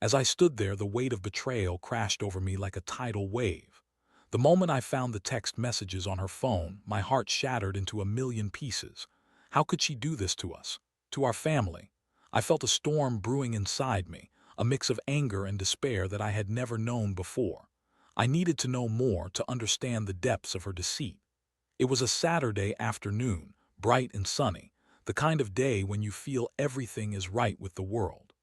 As I stood there, the weight of betrayal crashed over me like a tidal wave. The moment I found the text messages on her phone, my heart shattered into a million pieces. How could she do this to us? To our family? I felt a storm brewing inside me, a mix of anger and despair that I had never known before. I needed to know more to understand the depths of her deceit. It was a Saturday afternoon, bright and sunny, the kind of day when you feel everything is right with the world.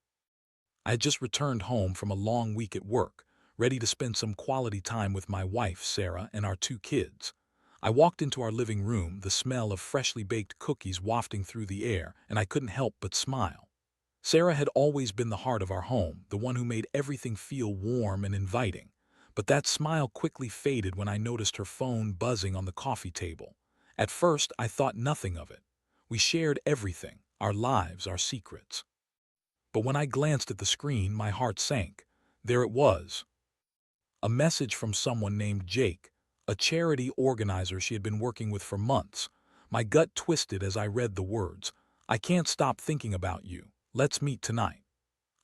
I had just returned home from a long week at work, ready to spend some quality time with my wife, Sarah, and our two kids. I walked into our living room, the smell of freshly baked cookies wafting through the air, and I couldn't help but smile. Sarah had always been the heart of our home, the one who made everything feel warm and inviting. But that smile quickly faded when I noticed her phone buzzing on the coffee table. At first, I thought nothing of it. We shared everything, our lives, our secrets. But when I glanced at the screen, my heart sank. There it was, a message from someone named Jake, a charity organizer she had been working with for months. My gut twisted as I read the words, "I can't stop thinking about you. Let's meet tonight."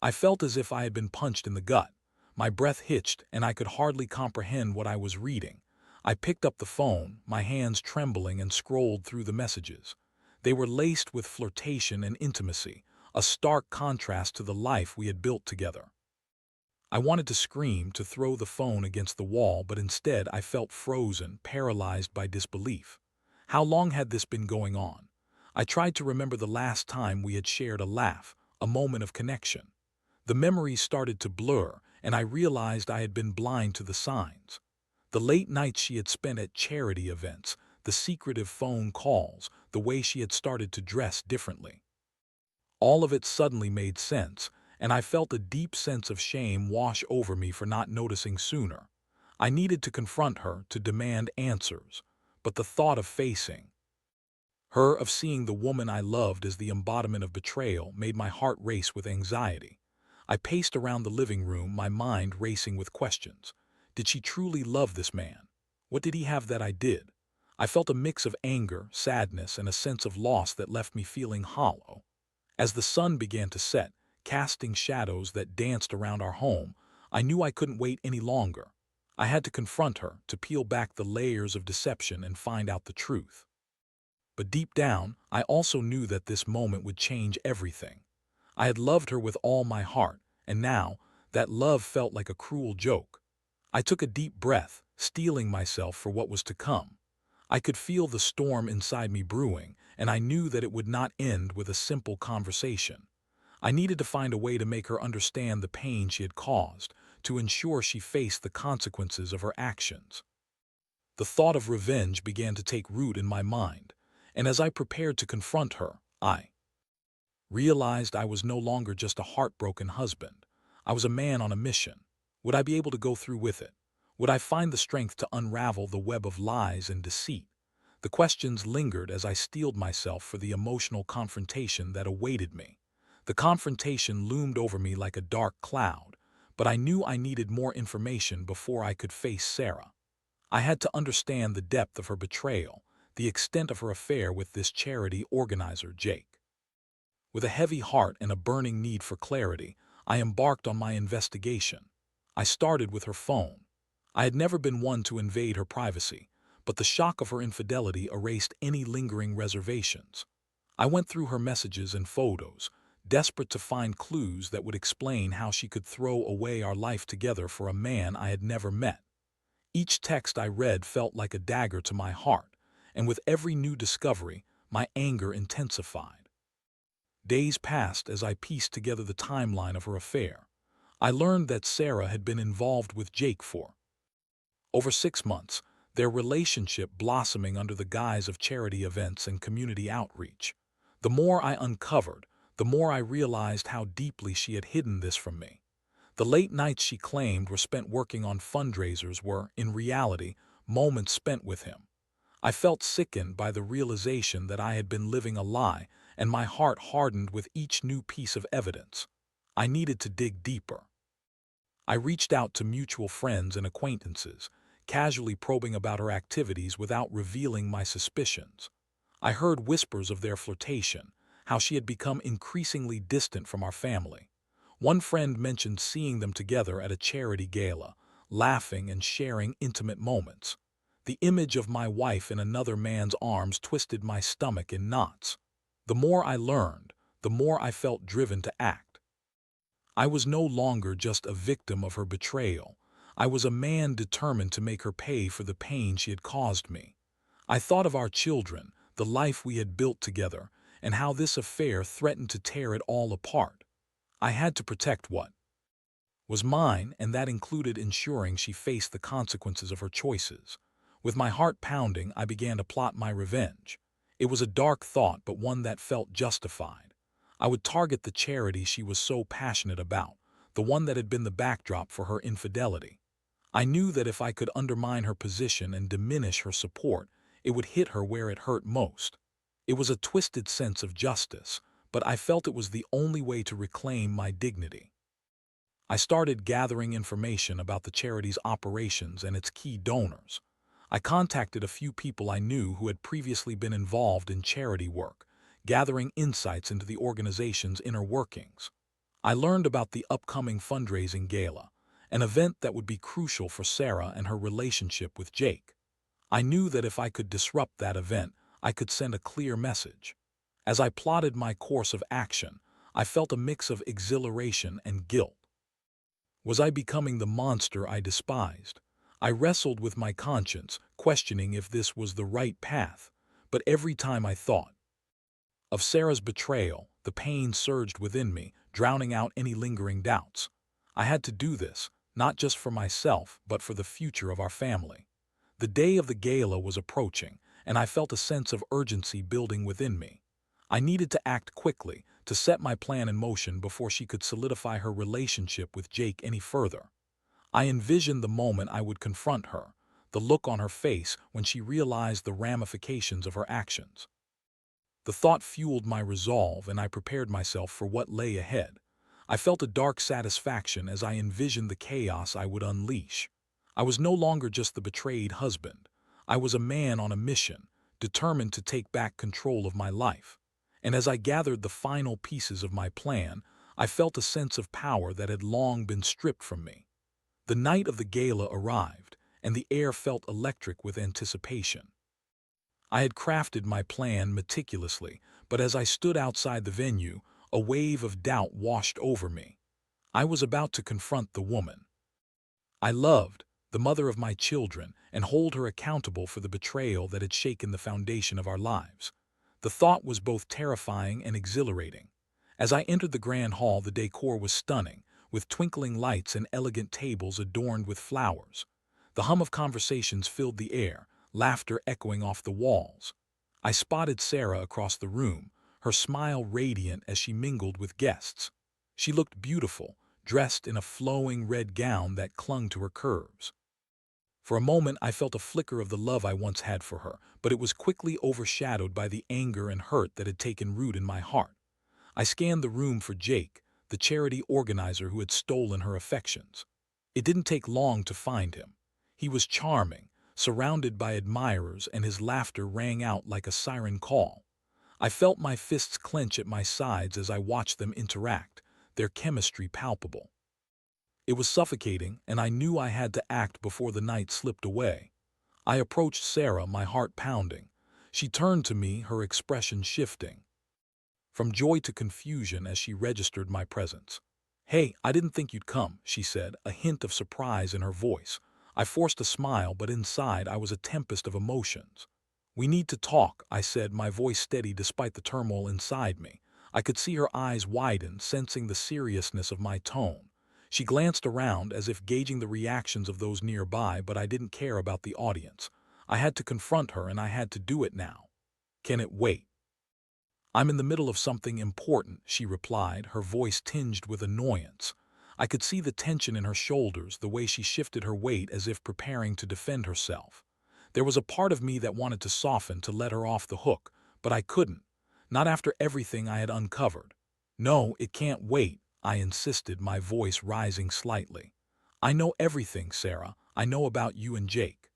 I felt as if I had been punched in the gut. My breath hitched, and I could hardly comprehend what I was reading. I picked up the phone, my hands trembling, and scrolled through the messages. They were laced with flirtation and intimacy, a stark contrast to the life we had built together. I wanted to scream, to throw the phone against the wall, but instead I felt frozen, paralyzed by disbelief. How long had this been going on? I tried to remember the last time we had shared a laugh, a moment of connection. The memories started to blur, and I realized I had been blind to the signs. The late nights she had spent at charity events, the secretive phone calls, the way she had started to dress differently. All of it suddenly made sense, and I felt a deep sense of shame wash over me for not noticing sooner. I needed to confront her, to demand answers, but the thought of facing her, of seeing the woman I loved as the embodiment of betrayal, made my heart race with anxiety. I paced around the living room, my mind racing with questions. Did she truly love this man? What did he have that I did? I felt a mix of anger, sadness, and a sense of loss that left me feeling hollow. As the sun began to set, casting shadows that danced around our home, I knew I couldn't wait any longer. I had to confront her, to peel back the layers of deception and find out the truth. But deep down, I also knew that this moment would change everything. I had loved her with all my heart, and now, that love felt like a cruel joke. I took a deep breath, steeling myself for what was to come. I could feel the storm inside me brewing, and I knew that it would not end with a simple conversation. I needed to find a way to make her understand the pain she had caused, to ensure she faced the consequences of her actions. The thought of revenge began to take root in my mind, and as I prepared to confront her, I realized I was no longer just a heartbroken husband. I was a man on a mission. Would I be able to go through with it? Would I find the strength to unravel the web of lies and deceit? The questions lingered as I steeled myself for the emotional confrontation that awaited me. The confrontation loomed over me like a dark cloud, but I knew I needed more information before I could face Sarah. I had to understand the depth of her betrayal, the extent of her affair with this charity organizer, Jake. With a heavy heart and a burning need for clarity, I embarked on my investigation. I started with her phone. I had never been one to invade her privacy, but the shock of her infidelity erased any lingering reservations. I went through her messages and photos, desperate to find clues that would explain how she could throw away our life together for a man I had never met. Each text I read felt like a dagger to my heart, and with every new discovery, my anger intensified. Days passed as I pieced together the timeline of her affair. I learned that Sarah had been involved with Jake for over 6 months, their relationship blossoming under the guise of charity events and community outreach. The more I uncovered, the more I realized how deeply she had hidden this from me. The late nights she claimed were spent working on fundraisers were, in reality, moments spent with him. I felt sickened by the realization that I had been living a lie, and my heart hardened with each new piece of evidence. I needed to dig deeper. I reached out to mutual friends and acquaintances, casually probing about her activities without revealing my suspicions. I heard whispers of their flirtation, how she had become increasingly distant from our family. One friend mentioned seeing them together at a charity gala, laughing and sharing intimate moments. The image of my wife in another man's arms twisted my stomach in knots. The more I learned, the more I felt driven to act. I was no longer just a victim of her betrayal. I was a man determined to make her pay for the pain she had caused me. I thought of our children, the life we had built together, and how this affair threatened to tear it all apart. I had to protect what was mine, and that included ensuring she faced the consequences of her choices. With my heart pounding, I began to plot my revenge. It was a dark thought, but one that felt justified. I would target the charity she was so passionate about, the one that had been the backdrop for her infidelity. I knew that if I could undermine her position and diminish her support, it would hit her where it hurt most. It was a twisted sense of justice, but I felt it was the only way to reclaim my dignity. I started gathering information about the charity's operations and its key donors. I contacted a few people I knew who had previously been involved in charity work, gathering insights into the organization's inner workings. I learned about the upcoming fundraising gala, an event that would be crucial for Sarah and her relationship with Jake. I knew that if I could disrupt that event, I could send a clear message. As I plotted my course of action, I felt a mix of exhilaration and guilt. Was I becoming the monster I despised? I wrestled with my conscience, questioning if this was the right path, but every time I thought of Sarah's betrayal, the pain surged within me, drowning out any lingering doubts. I had to do this, not just for myself, but for the future of our family. The day of the gala was approaching, and I felt a sense of urgency building within me. I needed to act quickly, to set my plan in motion before she could solidify her relationship with Jake any further. I envisioned the moment I would confront her, the look on her face when she realized the ramifications of her actions. The thought fueled my resolve, and I prepared myself for what lay ahead. I felt a dark satisfaction as I envisioned the chaos I would unleash. I was no longer just the betrayed husband. I was a man on a mission, determined to take back control of my life. And as I gathered the final pieces of my plan, I felt a sense of power that had long been stripped from me. The night of the gala arrived, and the air felt electric with anticipation. I had crafted my plan meticulously, but as I stood outside the venue, a wave of doubt washed over me. I was about to confront the woman I loved, the mother of my children, and hold her accountable for the betrayal that had shaken the foundation of our lives. The thought was both terrifying and exhilarating. As I entered the grand hall, the decor was stunning, with twinkling lights and elegant tables adorned with flowers. The hum of conversations filled the air, laughter echoing off the walls. I spotted Sarah across the room, her smile radiant as she mingled with guests. She looked beautiful, dressed in a flowing red gown that clung to her curves. For a moment, I felt a flicker of the love I once had for her, but it was quickly overshadowed by the anger and hurt that had taken root in my heart. I scanned the room for Jake, the charity organizer who had stolen her affections. It didn't take long to find him. He was charming, surrounded by admirers, and his laughter rang out like a siren call. I felt my fists clench at my sides as I watched them interact, their chemistry palpable. It was suffocating, and I knew I had to act before the night slipped away. I approached Sarah, my heart pounding. She turned to me, her expression shifting from joy to confusion as she registered my presence. "Hey, I didn't think you'd come," she said, a hint of surprise in her voice. I forced a smile, but inside I was a tempest of emotions. "We need to talk," I said, my voice steady despite the turmoil inside me. I could see her eyes widen, sensing the seriousness of my tone. She glanced around as if gauging the reactions of those nearby, but I didn't care about the audience. I had to confront her, and I had to do it now. "Can it wait?" "I'm in the middle of something important," she replied, her voice tinged with annoyance. I could see the tension in her shoulders, the way she shifted her weight as if preparing to defend herself. There was a part of me that wanted to soften, to let her off the hook, but I couldn't. Not after everything I had uncovered. "No, it can't wait," I insisted, my voice rising slightly. "I know everything, Sarah. I know about you and Jake."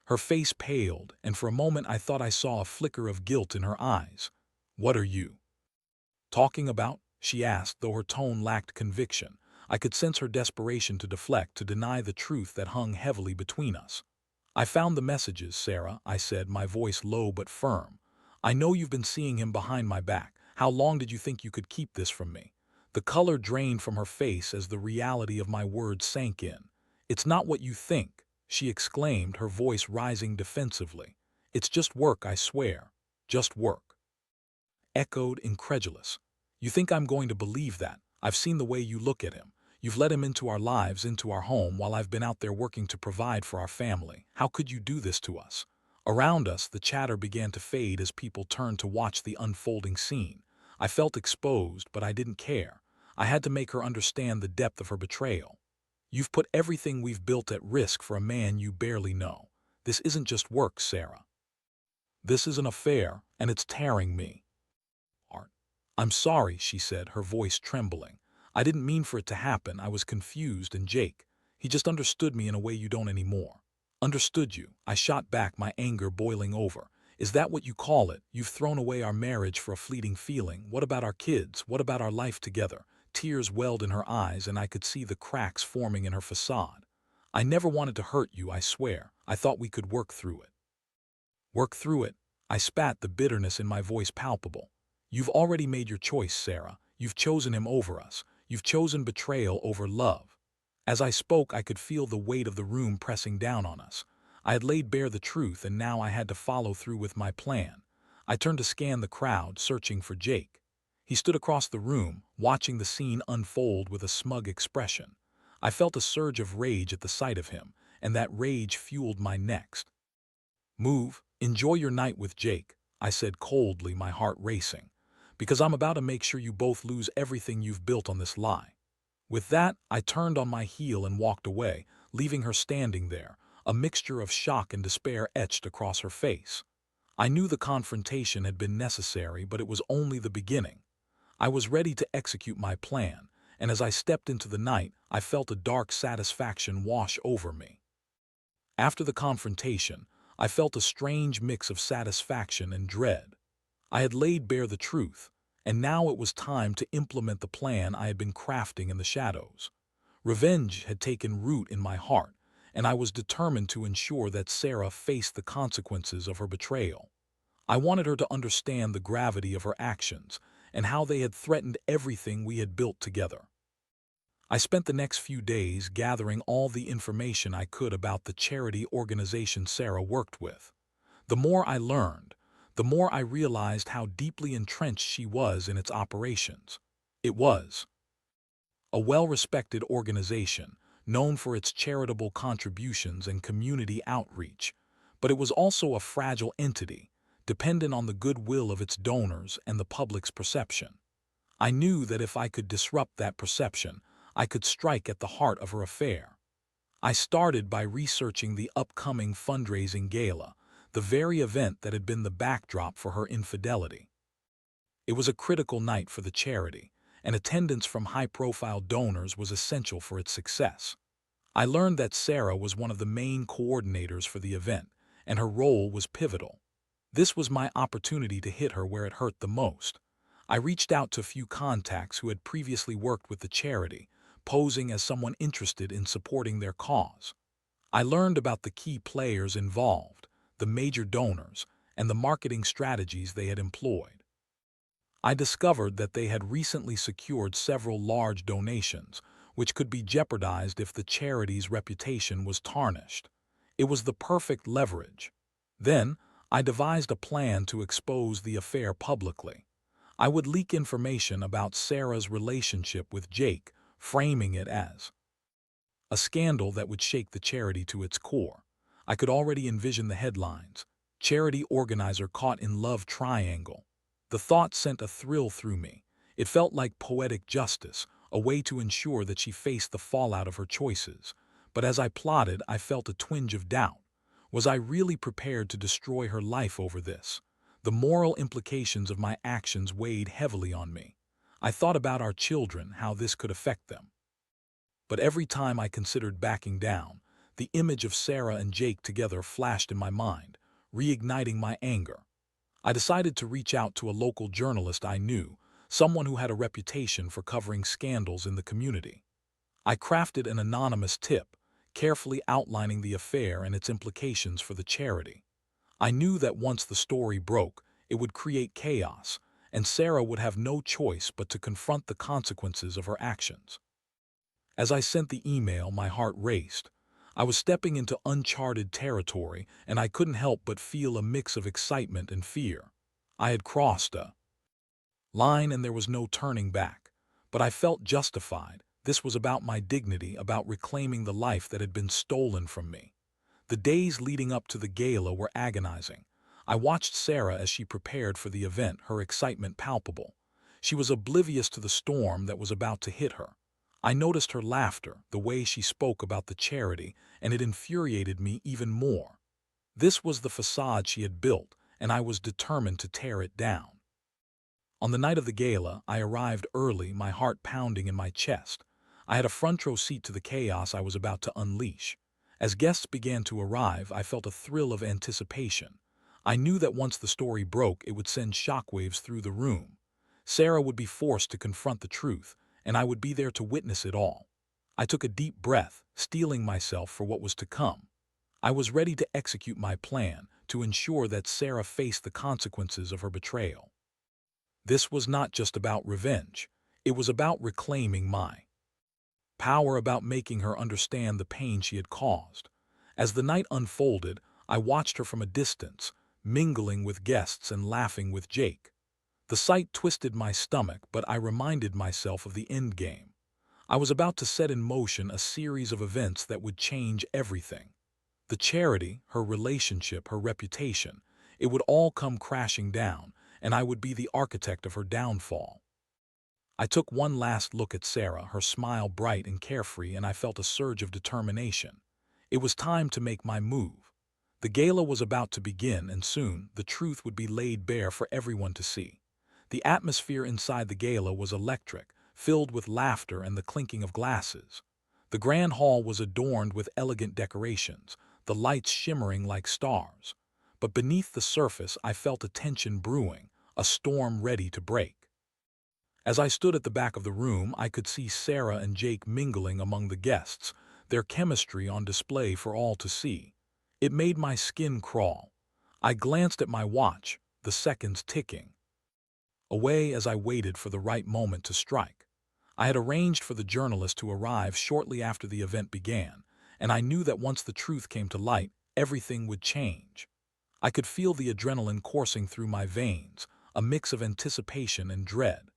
Her face paled, and for a moment I thought I saw a flicker of guilt in her eyes. "What are you talking about?" she asked, though her tone lacked conviction. I could sense her desperation to deflect, to deny the truth that hung heavily between us. I found the messages, Sarah, I said, my voice low but firm. I know you've been seeing him behind my back. How long did you think you could keep this from me? The color drained from her face as the reality of my words sank in. It's not what you think, she exclaimed, her voice rising defensively. It's just work, I swear. Just work. Echoed, incredulous. You think I'm going to believe that? I've seen the way you look at him. You've let him into our lives, into our home, while I've been out there working to provide for our family. How could you do this to us? Around us, the chatter began to fade as people turned to watch the unfolding scene. I felt exposed, but I didn't care. I had to make her understand the depth of her betrayal. You've put everything we've built at risk for a man you barely know. This isn't just work, Sarah. This is an affair, and it's tearing me. Art. I'm sorry, she said, her voice trembling. I didn't mean for it to happen. I was confused, and Jake, he just understood me in a way you don't anymore. Understood you. I shot back, my anger boiling over. Is that what you call it? You've thrown away our marriage for a fleeting feeling. What about our kids? What about our life together? Tears welled in her eyes, and I could see the cracks forming in her facade. I never wanted to hurt you, I swear. I thought we could work through it. Work through it? I spat, the bitterness in my voice palpable. You've already made your choice, Sarah. You've chosen him over us. You've chosen betrayal over love. As I spoke, I could feel the weight of the room pressing down on us. I had laid bare the truth, and now I had to follow through with my plan. I turned to scan the crowd, searching for Jake. He stood across the room, watching the scene unfold with a smug expression. I felt a surge of rage at the sight of him, and that rage fueled my next move. Enjoy your night with Jake, I said coldly, my heart racing, because I'm about to make sure you both lose everything you've built on this lie. With that, I turned on my heel and walked away, leaving her standing there, a mixture of shock and despair etched across her face. I knew the confrontation had been necessary, but it was only the beginning. I was ready to execute my plan, and as I stepped into the night, I felt a dark satisfaction wash over me. After the confrontation, I felt a strange mix of satisfaction and dread. I had laid bare the truth, and now it was time to implement the plan I had been crafting in the shadows. Revenge had taken root in my heart, and I was determined to ensure that Sarah faced the consequences of her betrayal. I wanted her to understand the gravity of her actions and how they had threatened everything we had built together. I spent the next few days gathering all the information I could about the charity organization Sarah worked with. The more I learned, the more I realized how deeply entrenched she was in its operations. It was a well-respected organization, known for its charitable contributions and community outreach, but it was also a fragile entity, dependent on the goodwill of its donors and the public's perception. I knew that if I could disrupt that perception, I could strike at the heart of her affair. I started by researching the upcoming fundraising gala, the very event that had been the backdrop for her infidelity. It was a critical night for the charity, and attendance from high-profile donors was essential for its success. I learned that Sarah was one of the main coordinators for the event, and her role was pivotal. This was my opportunity to hit her where it hurt the most. I reached out to a few contacts who had previously worked with the charity, posing as someone interested in supporting their cause. I learned about the key players involved, the major donors, and the marketing strategies they had employed. I discovered that they had recently secured several large donations, which could be jeopardized if the charity's reputation was tarnished. It was the perfect leverage. Then, I devised a plan to expose the affair publicly. I would leak information about Sarah's relationship with Jake, framing it as a scandal that would shake the charity to its core. I could already envision the headlines: "Charity organizer caught in love triangle." The thought sent a thrill through me. It felt like poetic justice, a way to ensure that she faced the fallout of her choices. But as I plotted, I felt a twinge of doubt. Was I really prepared to destroy her life over this? The moral implications of my actions weighed heavily on me. I thought about our children, how this could affect them. But every time I considered backing down, the image of Sarah and Jake together flashed in my mind, reigniting my anger. I decided to reach out to a local journalist I knew, someone who had a reputation for covering scandals in the community. I crafted an anonymous tip, carefully outlining the affair and its implications for the charity. I knew that once the story broke, it would create chaos, and Sarah would have no choice but to confront the consequences of her actions. As I sent the email, my heart raced. I was stepping into uncharted territory, and I couldn't help but feel a mix of excitement and fear. I had crossed a line and there was no turning back. But I felt justified. This was about my dignity, about reclaiming the life that had been stolen from me. The days leading up to the gala were agonizing. I watched Sarah as she prepared for the event, her excitement palpable. She was oblivious to the storm that was about to hit her. I noticed her laughter, the way she spoke about the charity, and it infuriated me even more. This was the facade she had built, and I was determined to tear it down. On the night of the gala, I arrived early, my heart pounding in my chest. I had a front row seat to the chaos I was about to unleash. As guests began to arrive, I felt a thrill of anticipation. I knew that once the story broke, it would send shockwaves through the room. Sarah would be forced to confront the truth, and I would be there to witness it all. I took a deep breath, steeling myself for what was to come. I was ready to execute my plan, to ensure that Sarah faced the consequences of her betrayal. This was not just about revenge. It was about reclaiming my power, about making her understand the pain she had caused. As the night unfolded, I watched her from a distance, mingling with guests and laughing with Jake. The sight twisted my stomach, but I reminded myself of the end game. I was about to set in motion a series of events that would change everything. The charity, her relationship, her reputation, it would all come crashing down, and I would be the architect of her downfall. I took one last look at Sarah, her smile bright and carefree, and I felt a surge of determination. It was time to make my move. The gala was about to begin, and soon the truth would be laid bare for everyone to see. The atmosphere inside the gala was electric, filled with laughter and the clinking of glasses. The grand hall was adorned with elegant decorations, the lights shimmering like stars. But beneath the surface, I felt a tension brewing, a storm ready to break. As I stood at the back of the room, I could see Sarah and Jake mingling among the guests, their chemistry on display for all to see. It made my skin crawl. I glanced at my watch, the seconds ticking away as I waited for the right moment to strike. I had arranged for the journalist to arrive shortly after the event began, and I knew that once the truth came to light, everything would change. I could feel the adrenaline coursing through my veins, a mix of anticipation and dread.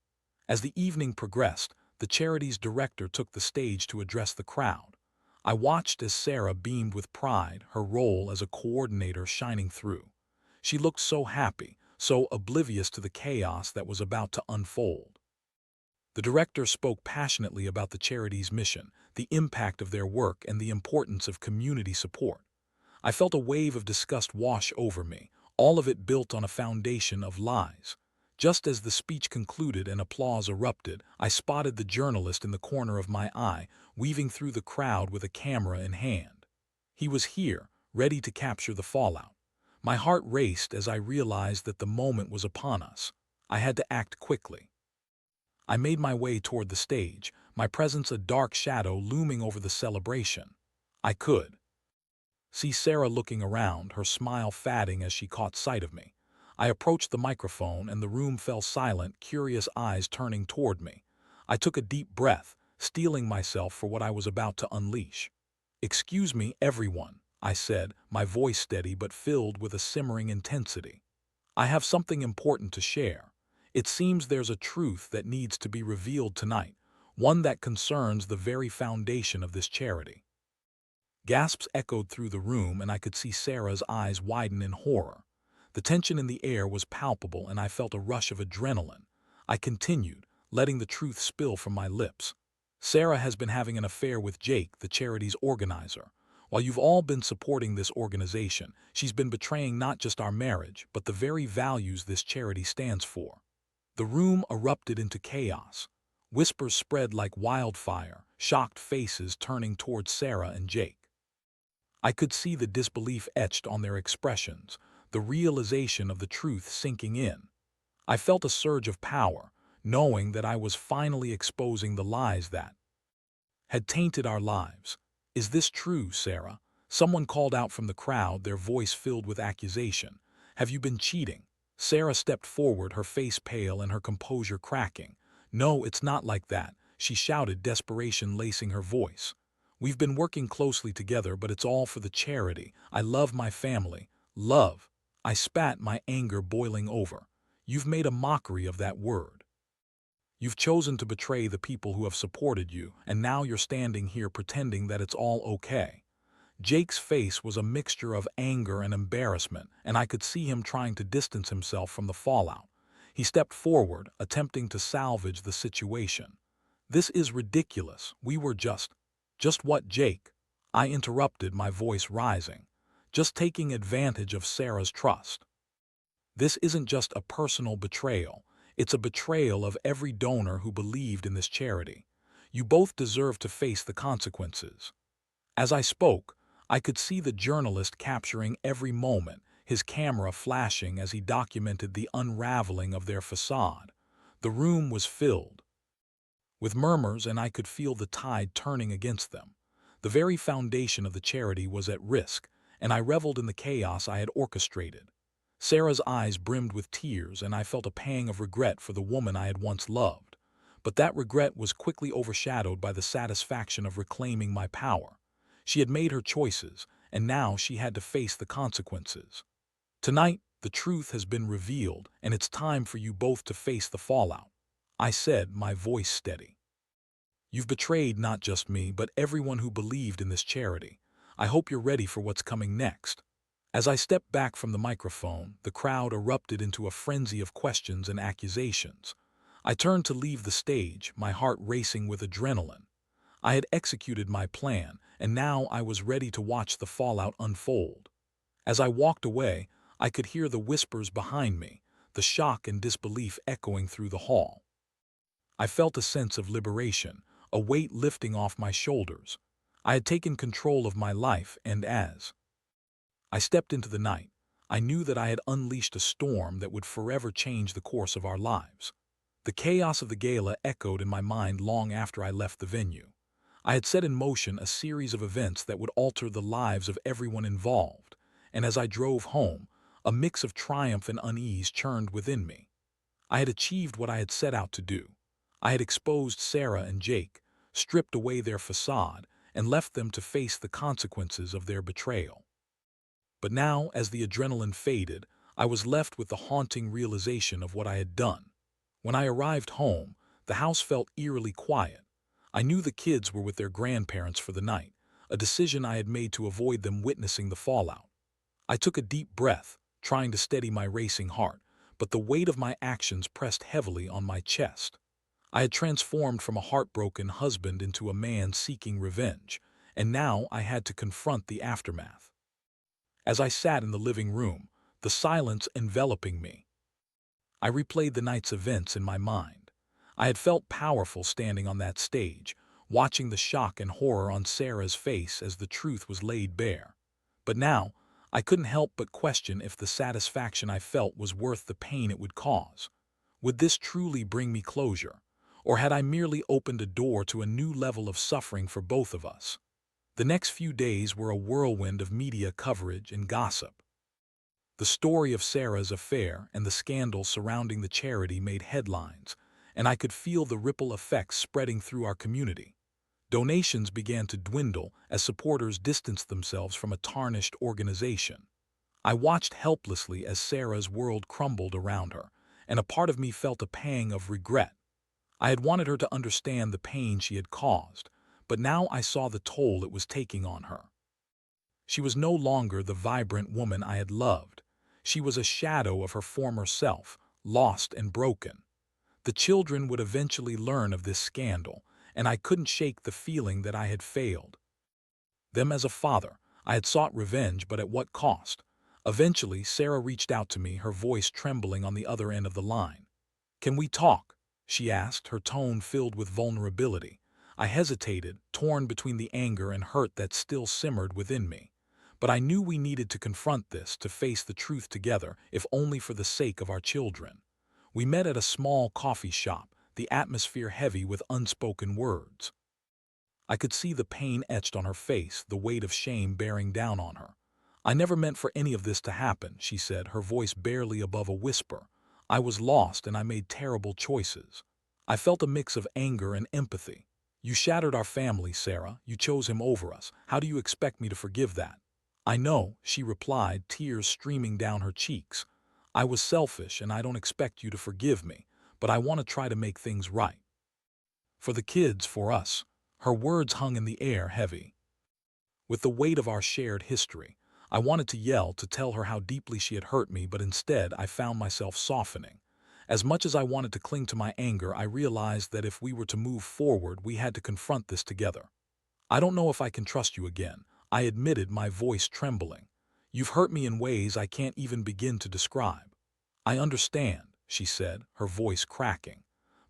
As the evening progressed, the charity's director took the stage to address the crowd. I watched as Sarah beamed with pride, her role as a coordinator shining through. She looked so happy, so oblivious to the chaos that was about to unfold. The director spoke passionately about the charity's mission, the impact of their work, and the importance of community support. I felt a wave of disgust wash over me, all of it built on a foundation of lies. Just as the speech concluded and applause erupted, I spotted the journalist in the corner of my eye, weaving through the crowd with a camera in hand. He was here, ready to capture the fallout. My heart raced as I realized that the moment was upon us. I had to act quickly. I made my way toward the stage, my presence a dark shadow looming over the celebration. I could see Sarah looking around, her smile fading as she caught sight of me. I approached the microphone and the room fell silent, curious eyes turning toward me. I took a deep breath, steeling myself for what I was about to unleash. "Excuse me, everyone," I said, my voice steady but filled with a simmering intensity. "I have something important to share. It seems there's a truth that needs to be revealed tonight, one that concerns the very foundation of this charity." Gasps echoed through the room, and I could see Sarah's eyes widen in horror. The tension in the air was palpable, and I felt a rush of adrenaline. I continued, letting the truth spill from my lips. "Sarah has been having an affair with Jake, the charity's organizer. While you've all been supporting this organization, she's been betraying not just our marriage, but the very values this charity stands for." The room erupted into chaos. Whispers spread like wildfire, shocked faces turning towards Sarah and Jake. I could see the disbelief etched on their expressions, the realization of the truth sinking in. I felt a surge of power, knowing that I was finally exposing the lies that had tainted our lives. "Is this true, Sarah?" Someone called out from the crowd, their voice filled with accusation. "Have you been cheating?" Sarah stepped forward, her face pale and her composure cracking. "No, it's not like that," she shouted, desperation lacing her voice. "We've been working closely together, but it's all for the charity. I love my family." Love. I spat, my anger boiling over. "You've made a mockery of that word. You've chosen to betray the people who have supported you, and now you're standing here pretending that it's all okay." Jake's face was a mixture of anger and embarrassment, and I could see him trying to distance himself from the fallout. He stepped forward, attempting to salvage the situation. "This is ridiculous. We were just what, Jake?" I interrupted, my voice rising. "Just taking advantage of Sarah's trust. This isn't just a personal betrayal. It's a betrayal of every donor who believed in this charity. You both deserve to face the consequences." As I spoke, I could see the journalist capturing every moment, his camera flashing as he documented the unraveling of their facade. The room was filled with murmurs, and I could feel the tide turning against them. The very foundation of the charity was at risk, and I reveled in the chaos I had orchestrated. Sarah's eyes brimmed with tears, and I felt a pang of regret for the woman I had once loved. But that regret was quickly overshadowed by the satisfaction of reclaiming my power. She had made her choices, and now she had to face the consequences. "Tonight, the truth has been revealed, and it's time for you both to face the fallout," I said, my voice steady. "You've betrayed not just me, but everyone who believed in this charity. I hope you're ready for what's coming next." As I stepped back from the microphone, the crowd erupted into a frenzy of questions and accusations. I turned to leave the stage, my heart racing with adrenaline. I had executed my plan, and now I was ready to watch the fallout unfold. As I walked away, I could hear the whispers behind me, the shock and disbelief echoing through the hall. I felt a sense of liberation, a weight lifting off my shoulders. I had taken control of my life, and as I stepped into the night, I knew that I had unleashed a storm that would forever change the course of our lives. The chaos of the gala echoed in my mind long after I left the venue. I had set in motion a series of events that would alter the lives of everyone involved, and as I drove home, a mix of triumph and unease churned within me. I had achieved what I had set out to do. I had exposed Sarah and Jake, stripped away their facade, and left them to face the consequences of their betrayal. But now, as the adrenaline faded, I was left with the haunting realization of what I had done. When I arrived home, the house felt eerily quiet. I knew the kids were with their grandparents for the night, a decision I had made to avoid them witnessing the fallout. I took a deep breath, trying to steady my racing heart, but the weight of my actions pressed heavily on my chest. I had transformed from a heartbroken husband into a man seeking revenge, and now I had to confront the aftermath. As I sat in the living room, the silence enveloping me, I replayed the night's events in my mind. I had felt powerful standing on that stage, watching the shock and horror on Sarah's face as the truth was laid bare. But now, I couldn't help but question if the satisfaction I felt was worth the pain it would cause. Would this truly bring me closure, or had I merely opened a door to a new level of suffering for both of us? The next few days were a whirlwind of media coverage and gossip. The story of Sarah's affair and the scandal surrounding the charity made headlines, and I could feel the ripple effects spreading through our community. Donations began to dwindle as supporters distanced themselves from a tarnished organization. I watched helplessly as Sarah's world crumbled around her, and a part of me felt a pang of regret. I had wanted her to understand the pain she had caused, but now I saw the toll it was taking on her. She was no longer the vibrant woman I had loved. She was a shadow of her former self, lost and broken. The children would eventually learn of this scandal, and I couldn't shake the feeling that I had failed them as a father. I had sought revenge, but at what cost? Eventually, Sarah reached out to me, her voice trembling on the other end of the line. "Can we talk?" she asked, her tone filled with vulnerability. I hesitated, torn between the anger and hurt that still simmered within me. But I knew we needed to confront this, to face the truth together, if only for the sake of our children. We met at a small coffee shop, the atmosphere heavy with unspoken words. I could see the pain etched on her face, the weight of shame bearing down on her. "I never meant for any of this to happen," she said, her voice barely above a whisper. "I was lost and I made terrible choices." I felt a mix of anger and empathy. "You shattered our family, Sarah. You chose him over us. How do you expect me to forgive that?" "I know," she replied, tears streaming down her cheeks. "I was selfish and I don't expect you to forgive me, but I want to try to make things right. For the kids, for us." Her words hung in the air heavy with the weight of our shared history. I wanted to yell, to tell her how deeply she had hurt me, but instead I found myself softening. As much as I wanted to cling to my anger, I realized that if we were to move forward, we had to confront this together. "I don't know if I can trust you again," I admitted, my voice trembling. "You've hurt me in ways I can't even begin to describe." "I understand," she said, her voice cracking.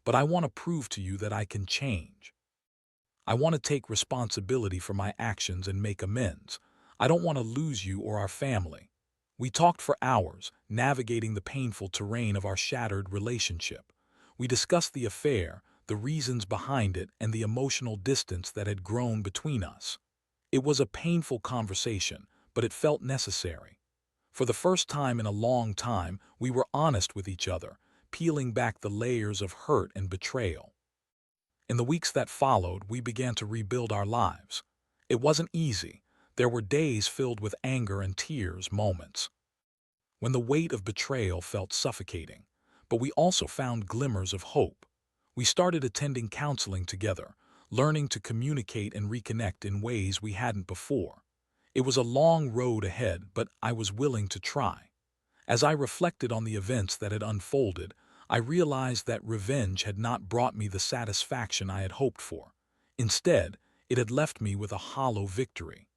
"But I want to prove to you that I can change. I want to take responsibility for my actions and make amends. I don't want to lose you or our family." We talked for hours, navigating the painful terrain of our shattered relationship. We discussed the affair, the reasons behind it, and the emotional distance that had grown between us. It was a painful conversation, but it felt necessary. For the first time in a long time, we were honest with each other, peeling back the layers of hurt and betrayal. In the weeks that followed, we began to rebuild our lives. It wasn't easy. There were days filled with anger and tears, moments when the weight of betrayal felt suffocating. But we also found glimmers of hope. We started attending counseling together, learning to communicate and reconnect in ways we hadn't before. It was a long road ahead, but I was willing to try. As I reflected on the events that had unfolded, I realized that revenge had not brought me the satisfaction I had hoped for. Instead, it had left me with a hollow victory.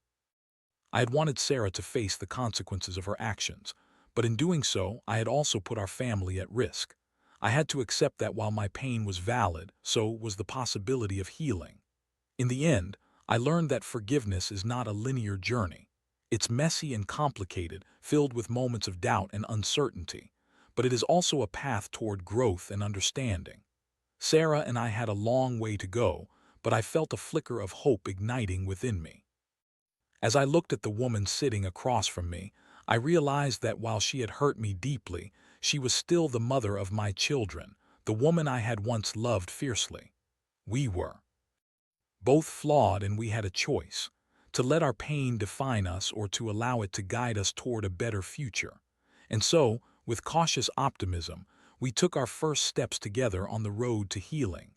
I had wanted Sarah to face the consequences of her actions, but in doing so, I had also put our family at risk. I had to accept that while my pain was valid, so was the possibility of healing. In the end, I learned that forgiveness is not a linear journey. It's messy and complicated, filled with moments of doubt and uncertainty, but it is also a path toward growth and understanding. Sarah and I had a long way to go, but I felt a flicker of hope igniting within me. As I looked at the woman sitting across from me, I realized that while she had hurt me deeply, she was still the mother of my children, the woman I had once loved fiercely. We were both flawed, and we had a choice: to let our pain define us or to allow it to guide us toward a better future. And so, with cautious optimism, we took our first steps together on the road to healing.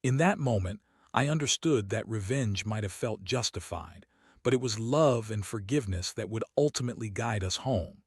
In that moment, I understood that revenge might have felt justified, but it was love and forgiveness that would ultimately guide us home.